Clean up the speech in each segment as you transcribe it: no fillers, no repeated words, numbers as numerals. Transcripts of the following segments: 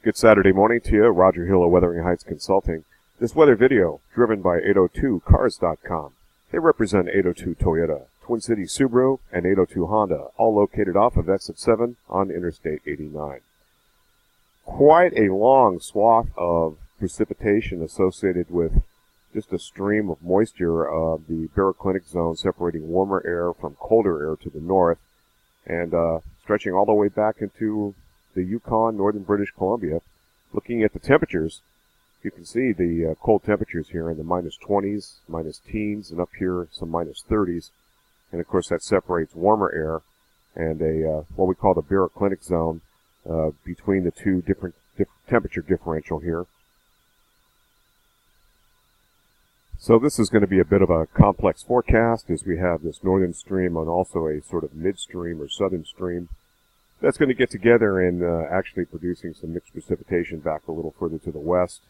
Good Saturday morning to you. Roger Hill of Wuthering Heights Consulting. This weather video, driven by 802cars.com. They represent 802 Toyota, Twin Cities Subaru, and 802 Honda, all located off of exit 7 on Interstate 89. Quite a long swath of precipitation associated with just a stream of moisture of the baroclinic zone separating warmer air from colder air to the north, and stretching all the way back into the Yukon, northern British Columbia. Looking at the temperatures, you can see the cold temperatures here in the minus 20s, minus teens, and up here some minus 30s. And of course that separates warmer air and a what we call the baroclinic zone between the two different temperature differential here. So this is going to be a bit of a complex forecast as we have this northern stream and also a sort of midstream or southern stream that's going to get together and actually producing some mixed precipitation back a little further to the west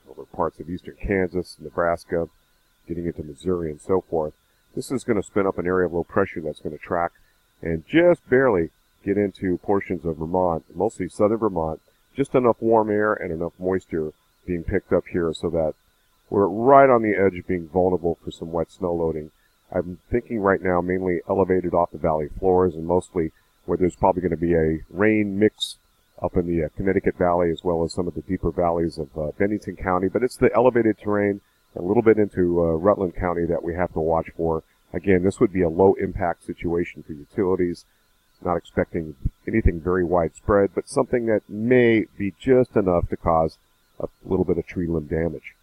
over parts of eastern Kansas, Nebraska, getting into Missouri and so forth. This is going to spin up an area of low pressure that's going to track and just barely get into portions of Vermont, mostly southern Vermont, just enough warm air and enough moisture being picked up here so that we're right on the edge of being vulnerable for some wet snow loading. I'm thinking right now mainly elevated off the valley floors and mostly where there's probably going to be a rain mix up in the Connecticut Valley as well as some of the deeper valleys of Bennington County. But it's the elevated terrain, a little bit into Rutland County that we have to watch for. Again, this would be a low impact situation for utilities. Not expecting anything very widespread, but something that may be just enough to cause a little bit of tree limb damage.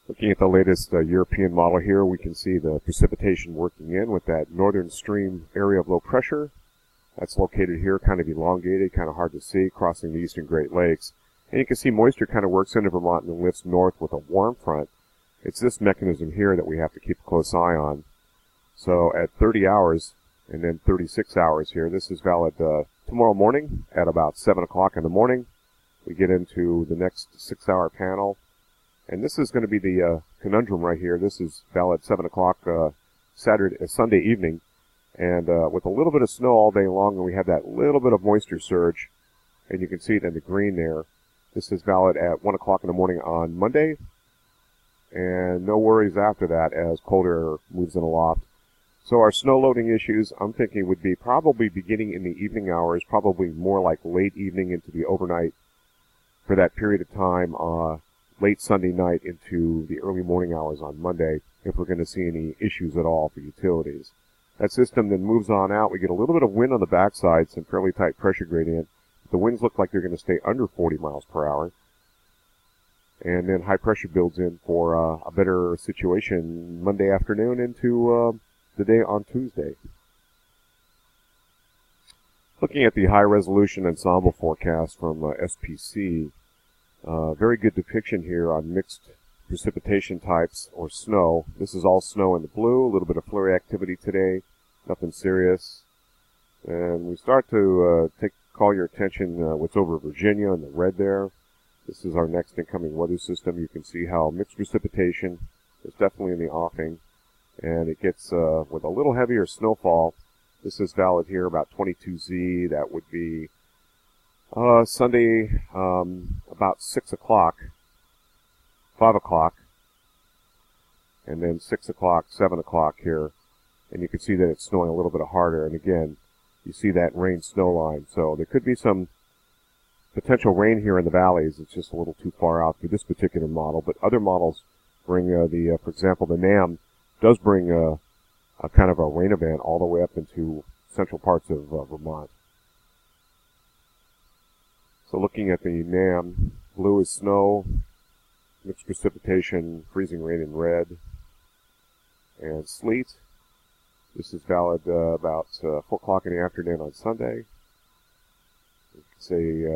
Looking at the latest European model here, we can see the precipitation working in with that northern stream area of low pressure. That's located here, kind of elongated, kind of hard to see, crossing the eastern Great Lakes. And you can see moisture kind of works into Vermont and lifts north with a warm front. It's this mechanism here that we have to keep a close eye on. So at 30 hours and then 36 hours here, this is valid tomorrow morning at about 7 o'clock in the morning. We get into the next 6-hour panel. And this is going to be the conundrum right here. This is valid 7 o'clock Sunday evening. And with a little bit of snow all day long, and we have that little bit of moisture surge, and you can see it in the green there. This is valid at 1 o'clock in the morning on Monday, and no worries after that as colder air moves in aloft. So our snow loading issues, I'm thinking, would be probably beginning in the evening hours, probably more like late evening into the overnight for that period of time, late Sunday night into the early morning hours on Monday, if we're going to see any issues at all for utilities. That system then moves on out. We get a little bit of wind on the backside, some fairly tight pressure gradient. The winds look like they're going to stay under 40 miles per hour. And then high pressure builds in for a better situation Monday afternoon into the day on Tuesday. Looking at the high resolution ensemble forecast from SPC, very good depiction here on mixed precipitation types or snow. This is all snow in the blue, a little bit of flurry activity today, nothing serious. And we start to call your attention what's over Virginia in the red there. This is our next incoming weather system. You can see how mixed precipitation is definitely in the offing, and it gets with a little heavier snowfall. This is valid here about 22Z. That would be Sunday about 6 o'clock. 5 o'clock, and then 6 o'clock, 7 o'clock here, and you can see that it's snowing a little bit harder, and again, you see that rain-snow line, so there could be some potential rain here in the valleys. It's just a little too far out for this particular model, but other models bring for example, the NAM does bring a kind of a rain event all the way up into central parts of Vermont. So looking at the NAM, blue is snow, mixed precipitation, freezing rain in red, and sleet. This is valid about 4 o'clock in the afternoon on Sunday. You can say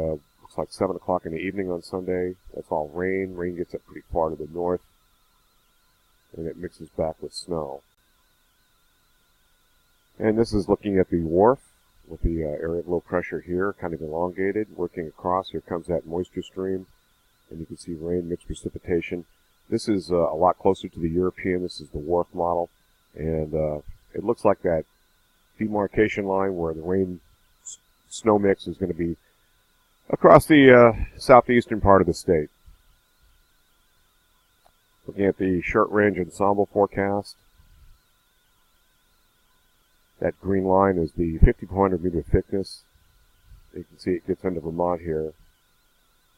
looks like 7 o'clock in the evening on Sunday. That's all rain. Rain gets up pretty far to the north, and it mixes back with snow. And this is looking at the wharf with the area of low pressure here, kind of elongated, working across. Here comes that moisture stream. And you can see rain, mixed precipitation. This is a lot closer to the European. This is the wharf model. And it looks like that demarcation line where the rain snow mix is going to be across the southeastern part of the state. Looking at the short range ensemble forecast. That green line is the 5,400 meter thickness. You can see it gets into Vermont here.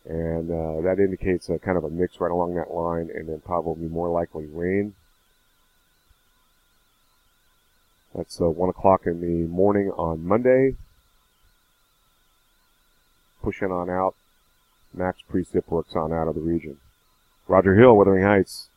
And that indicates a kind of a mix right along that line, and then probably more likely rain. That's 1 o'clock in the morning on Monday. Pushing on out. Max precip works on out of the region. Roger Hill, Wuthering Heights.